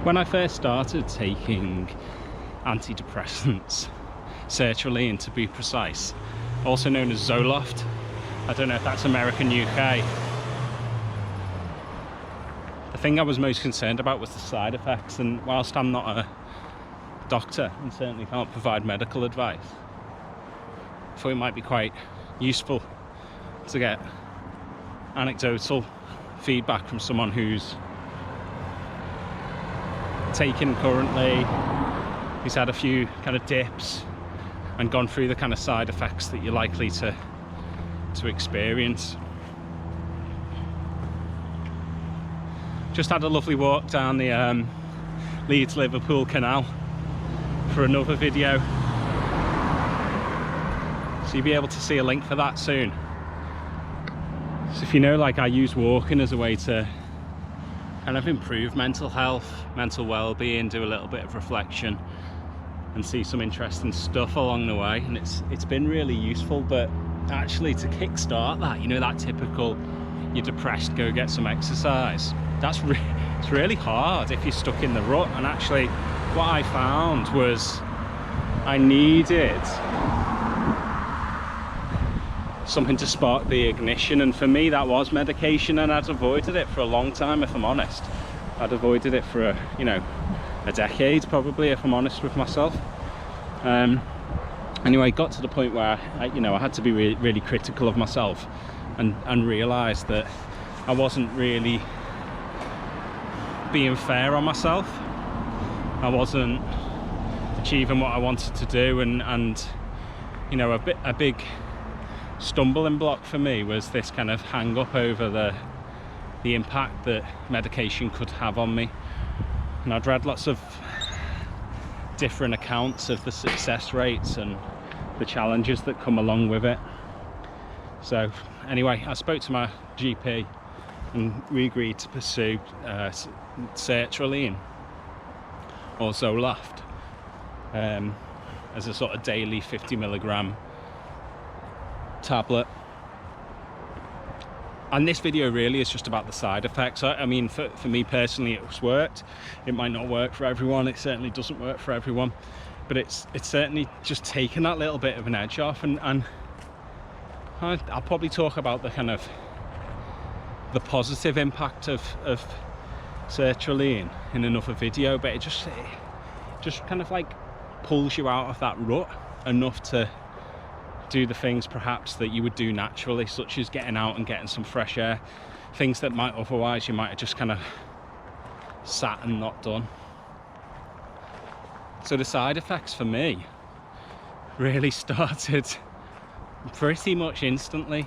When I first started taking antidepressants, Sertraline to be precise, also known as Zoloft, I don't know if that's American, UK, the thing I was most concerned about was the side effects, and whilst I'm not a doctor and certainly can't provide medical advice, I thought it might be quite useful to get anecdotal feedback from someone who's taken currently, who's had a few kind of dips and gone through the kind of side effects that you're likely to experience. Just had a lovely walk down the Leeds-Liverpool canal for another video, so you'll be able to see a link for that soon. So if you know, like, I use walking as a way to kind of improve mental health, mental well-being, do a little bit of reflection and see some interesting stuff along the way, and it's been really useful. But actually to kickstart that, you know, that typical you're depressed, go get some exercise, it's really hard if you're stuck in the rut. And actually what I found was I needed something to spark the ignition, and for me that was medication, and I'd avoided it for a long time, if I'm honest. I'd avoided it for a decade probably, if I'm honest with myself. Anyway, it got to the point where I had to be really critical of myself and realised that I wasn't really being fair on myself. I wasn't achieving what I wanted to do, and a big stumbling block for me was this kind of hang up over the impact that medication could have on me. And I'd read lots of different accounts of the success rates and the challenges that come along with it. So anyway, I spoke to my GP and we agreed to pursue Sertraline or Zoloft as a sort of daily 50mg tablet. And this video really is just about the side effects. I mean, for me personally, it's worked. It might not work for everyone. It certainly doesn't work for everyone, but it's certainly just taken that little bit of an edge off. And I'll probably talk about the kind of the positive impact of Sertraline in another video, but it just kind of like pulls you out of that rut enough to do the things perhaps that you would do naturally, such as getting out and getting some fresh air, things that might otherwise you might have just kind of sat and not done. So the side effects for me really started pretty much instantly,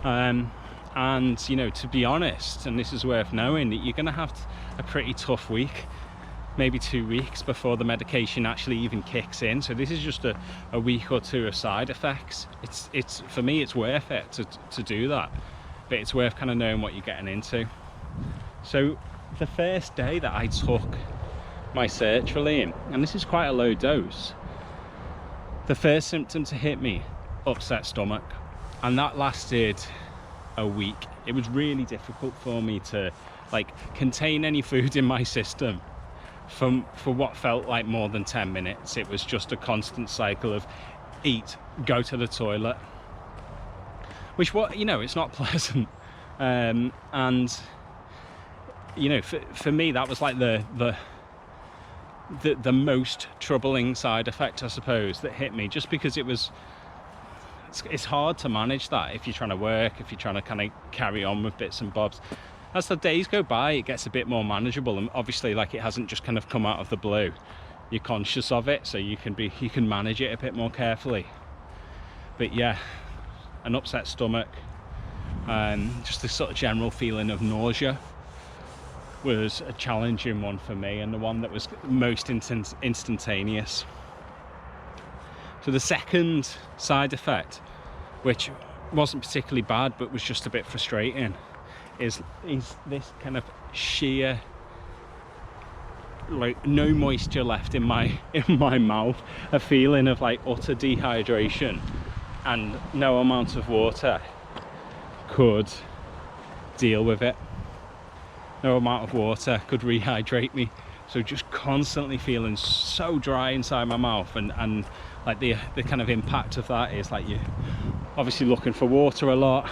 and to be honest, and this is worth knowing, that you're going to have a pretty tough week, maybe 2 weeks before the medication actually even kicks in. So this is just a week or two of side effects. It's for me, it's worth it to do that, but it's worth kind of knowing what you're getting into. So the first day that I took my Sertraline, and this is quite a low dose, the first symptom to hit me, upset stomach, and that lasted a week. It was really difficult for me to contain any food in my system for what felt like more than 10 minutes. It was just a constant cycle of eat, go to the toilet, which it's not pleasant. And for me that was like the most troubling side effect, I suppose, that hit me, just because it's hard to manage that if you're trying to work, if you're trying to kind of carry on with bits and bobs. As the days go by, it gets a bit more manageable, and obviously it hasn't just kind of come out of the blue. You're conscious of it, so you can manage it a bit more carefully. But yeah, an upset stomach and just this sort of general feeling of nausea was a challenging one for me, and the one that was most instantaneous. So the second side effect, which wasn't particularly bad but was just a bit frustrating, is this kind of sheer, no moisture left in my mouth, a feeling of utter dehydration, and no amount of water could deal with it. no amount of water could rehydrate me. So just constantly feeling so dry inside my mouth, and like the kind of impact of that is like you're obviously looking for water a lot,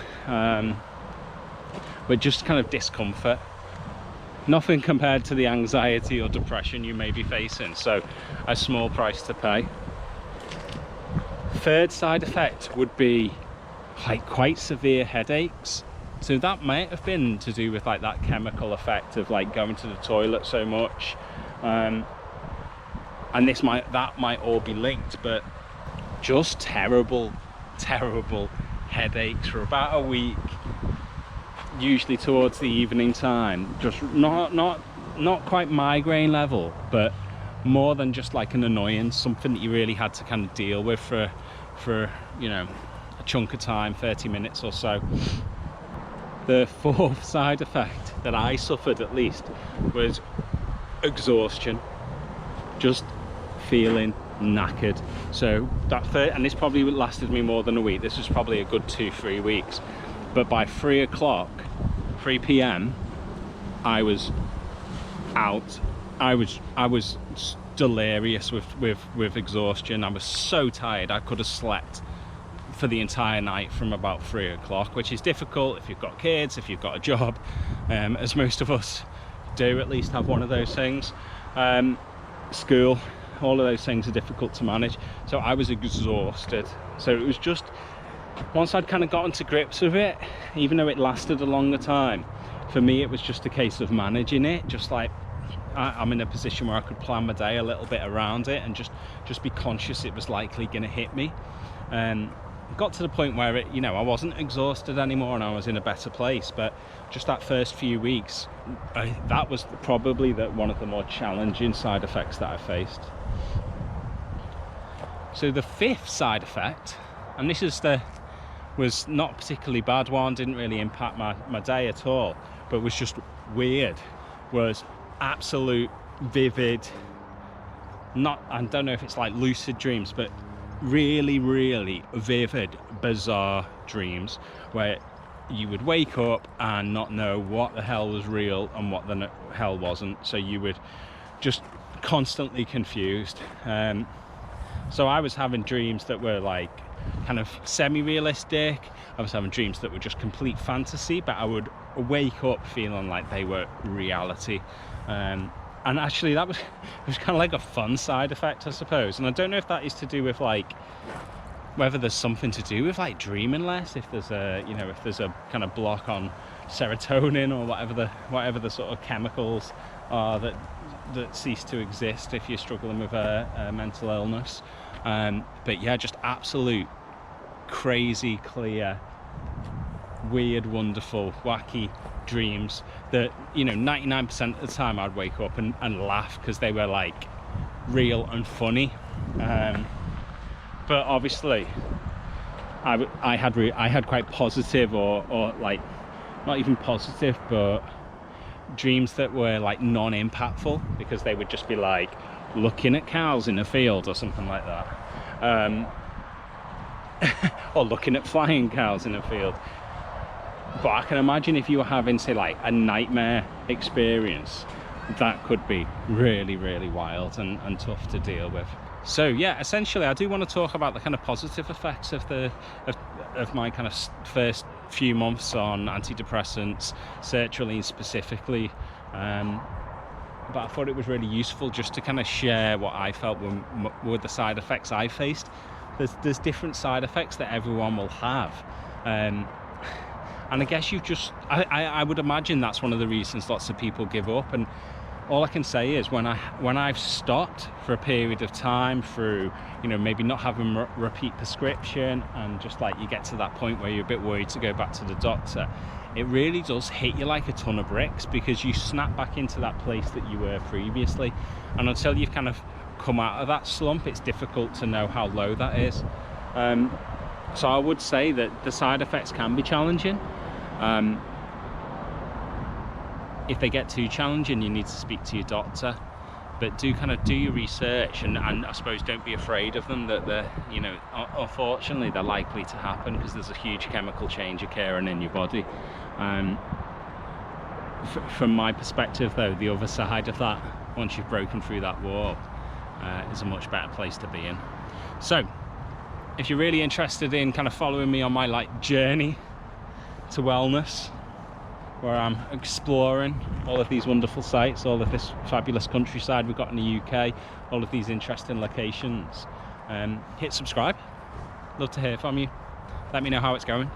but just kind of discomfort. Nothing compared to the anxiety or depression you may be facing, so a small price to pay. Third side effect would be like quite severe headaches. So that might have been to do with like that chemical effect of like going to the toilet so much, and that might all be linked, but just terrible headaches for about a week, usually towards the evening time. Just not quite migraine level, but more than just like an annoyance, something that you really had to kind of deal with for you know, a chunk of time, 30 minutes or so. The fourth side effect that I suffered, at least, was exhaustion. Just feeling knackered. So that and this probably lasted me more than a week. This was probably a good 2-3 weeks, but by 3 p.m. I was out. I was delirious with exhaustion. I was so tired I could have slept for the entire night from about 3 o'clock, which is difficult if you've got kids, if you've got a job, as most of us do, at least have one of those things. School, all of those things are difficult to manage. So I was exhausted. So it was just, once I'd kind of gotten to grips with it, even though it lasted a longer time, for me it was just a case of managing it. Just like I'm in a position where I could plan my day a little bit around it, and just be conscious it was likely going to hit me. Got to the point where it, you know, I wasn't exhausted anymore and I was in a better place, but just that first few weeks, that was probably one of the more challenging side effects that I faced. So the fifth side effect, and this was not a particularly bad one, didn't really impact my day at all, but was just weird, was absolute vivid, I don't know if it's like lucid dreams, but really vivid, bizarre dreams where you would wake up and not know what the hell was real and what the hell wasn't. So you would just constantly confused. So I was having dreams that were like kind of semi-realistic. I was having dreams that were just complete fantasy, but I would wake up feeling like they were reality. And actually it was kind of like a fun side effect, I suppose. And I don't know if that is to do with like, whether there's something to do with like dreaming less, if there's a, you know, if there's a kind of block on serotonin or whatever the sort of chemicals are that cease to exist if you're struggling with a mental illness. But yeah, just absolute crazy, clear, weird, wonderful, wacky dreams that, you know, 99% of the time I'd wake up and laugh because they were like real and funny. But obviously I had quite positive or like not even positive, but dreams that were like non-impactful, because they would just be like looking at cows in a field or something like that, or looking at flying cows in a field. But I can imagine if you were having, say, like a nightmare experience, that could be really wild and tough to deal with. So yeah, essentially I do want to talk about the kind of positive effects of my kind of first few months on antidepressants, sertraline specifically, but I thought it was really useful just to kind of share what I felt were the side effects I faced. There's different side effects that everyone will have, and I guess I would imagine that's one of the reasons lots of people give up. And all I can say is when I've stopped for a period of time through, you know, maybe not having repeat prescription, and just like you get to that point where you're a bit worried to go back to the doctor, it really does hit you like a ton of bricks, because you snap back into that place that you were previously. And until you've kind of come out of that slump, it's difficult to know how low that is. So I would say that the side effects can be challenging. If they get too challenging, you need to speak to your doctor, but do your research, and I suppose don't be afraid of them, that they're, you know, unfortunately they're likely to happen because there's a huge chemical change occurring in your body. from my perspective though, the other side of that, once you've broken through that wall, is a much better place to be in. So if you're really interested in kind of following me on my like journey to wellness, where I'm exploring all of these wonderful sites, all of this fabulous countryside we've got in the UK, all of these interesting locations, hit subscribe. Love to hear from you. Let me know how it's going.